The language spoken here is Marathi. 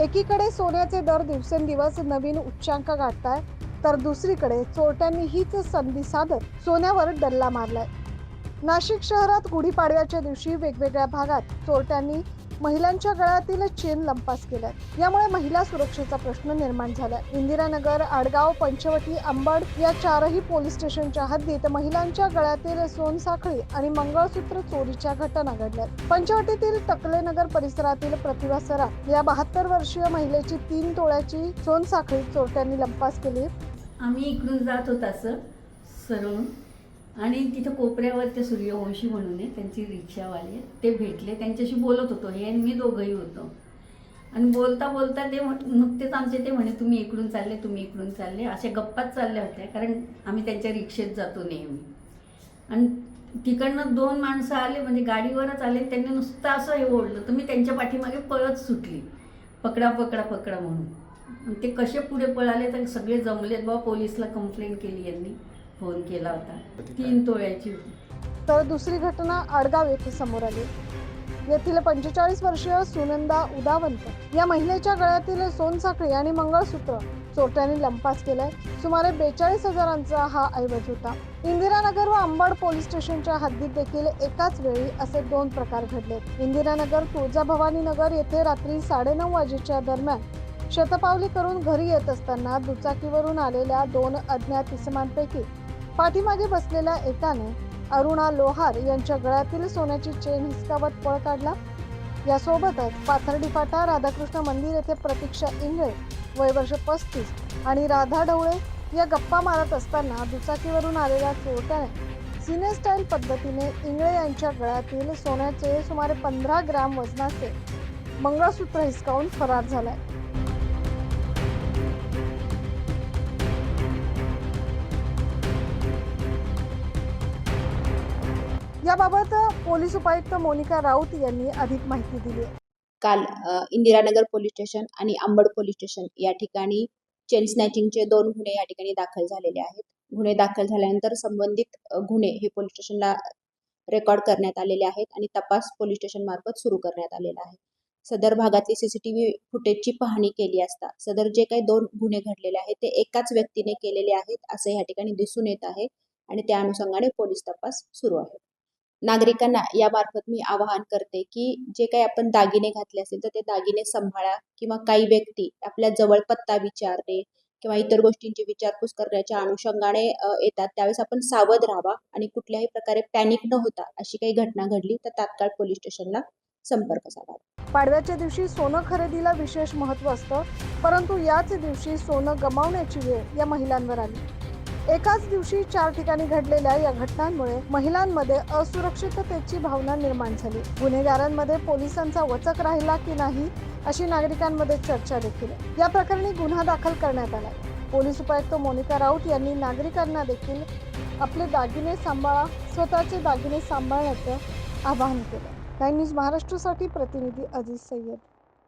एकीकडे सोन्याचे दर दिवसेंदिवस नवीन उच्चांक गाठताय, तर दुसरीकडे चोरट्यांनी हीच संधी साधत सोन्यावर डल्ला मारलाय. नाशिक शहरात गुढीपाडव्याच्या दिवशी वेगवेगळ्या भागात चोरट्यांनी महिलांच्या गळ्यातील चेन लंपास केलाय. यामुळे महिला सुरक्षेचा प्रश्न निर्माण झालाय. इंदिरानगर, आडगाव, पंचवटी, अंबड या चारही पोलीस स्टेशनच्या हद्दीत महिलांच्या गळ्यातील सोनसाखळी आणि मंगळसूत्र चोरीच्या घटना घडल्यात. पंचवटीतील टकलेनगर परिसरातील प्रतिभा सराफ या 72 वर्षीय महिलेची 3 तोळ्याची सोनसाखळी चोरट्यांनी लंपास केली. आम्ही इकडून जात होत असं सरळून आणि तिथं कोपऱ्यावर ते सूर्यवंशी म्हणून आहे, त्यांची रिक्षावाले ते भेटले. त्यांच्याशी बोलत होतो, हे आणि मी दोघंही होतो. आणि बोलता बोलता ते नुकतेच आमचे ते म्हणे तुम्ही इकडून चालले, तुम्ही इकडून चालले, अशा गप्पाच चालल्या होत्या. कारण आम्ही त्यांच्या रिक्षेत जातो नेहमी. आणि तिकडनं 2 माणसं आले, म्हणजे गाडीवरच आले. त्यांनी नुसतं असं हे ओढलं, तर मी त्यांच्या पाठीमागे पळत सुटली, पकडा पकडा पकडा म्हणून. ते कसे पुढे पळाले तर सगळे जमलेत. बाबा पोलीसला कंप्लेंट केली, यांनी फोन केला होता. 3 तोळ्याची होती. तर दुसरी घटना आडगाव येथे समोर आली. येथील 45 वर्षीय सुनंदा उदावंत या महिलेच्या गळ्यातील सोनसाखळी आणि मंगळसूत्र चोरट्यांनी लंपास केलंय. सुमारे 42 हजारांचा हा ऐवज होता. इंदिरानगर व अंबड पोलीस स्टेशनच्या हद्दीत देखील एकाच वेळी असे 2 प्रकार घडले. इंदिरानगर तुळजाभवानी नगर येथे रात्री 9:30 वाजेच्या दरम्यान शतपावली करून घरी येत असताना दुचाकीवरून आलेल्या 2 अज्ञात इसमांपैकी पाठीमागे बसलेल्या एकाने अरुणा लोहार यांच्या गळ्यातील सोन्याची चेन हिसकावत पळ काढला. यासोबतच पाथर्डी फाटा राधाकृष्ण मंदिर येथे प्रतीक्षा इंगळे वय वर्ष 35 आणि राधा ढवळे या गप्पा मारत असताना दुचाकीवरून आलेल्या चोरट्याने सिने स्टाईल पद्धतीने इंगळे यांच्या गळ्यातील सोन्याचे सुमारे 15 ग्रॅम वजनाचे मंगळसूत्र हिसकावून फरार झालाय. याबाबत पोलीस उपायुक्त मोनिका राऊत यांनी अधिक माहिती दिली. काल इंदिरानगर पोलीस स्टेशन आणि अंबड पोलीस स्टेशन या ठिकाणी चेन स्नॅचिंगचे 2 गुन्हे या ठिकाणी दाखल झालेले आहेत. गुन्हे दाखल झाल्यानंतर संबंधित गुन्हे हे पोलीस स्टेशनला रेकॉर्ड करण्यात आलेले आहेत आणि तपास पोलीस स्टेशन मार्फत सुरू करण्यात आलेला आहे. सदर भागातली CCTV फुटेजची पाहणी केली असता सदर जे काही 2 गुन्हे घडलेले आहेत ते एकाच व्यक्तीने केलेले आहेत असे या ठिकाणी दिसून येत आहे आणि त्या अनुषंगाने पोलीस तपास सुरू आहे. नागरिकांना यामार्फत मी आवाहन करते की जे काही आपण दागिने घातले असेल तर ते दागिने सांभाळा, किंवा काही व्यक्ती आपल्या जवळ पत्ता विचारणे किंवा इतर गोष्टींची विचारपूस करण्याच्या अनुषंगाने येतात, त्यावेळेस आपण सावध राहावा आणि कुठल्याही प्रकारे पॅनिक न होता अशी काही घटना घडली तर तात्काळ पोलीस स्टेशनला संपर्क साधावा. पाडव्याच्या दिवशी सोनं खरेदीला विशेष महत्त्व असतं, परंतु याच दिवशी सोनं गमावण्याची वेळ या महिलांवर आली. एकाच दिवशी 4 ठिकाणी घडलेल्या या घटनांमुळे महिलांमध्ये असुरक्षिततेची भावना निर्माण झाली. गुन्हेगारांमध्ये पोलिसांचा वचक राहिला की नाही अशी नागरिकांमध्ये चर्चा देखील. या प्रकरणी गुन्हा दाखल करण्यात आला. पोलीस उपायुक्त मोनिका राऊत यांनी नागरिकांना देखील आपले दागिने सांभाळा, स्वतःचे दागिने सांभाळण्याचं आवाहन केलं. 9 न्यूज महाराष्ट्रासाठी प्रतिनिधी अजीज सय्यद.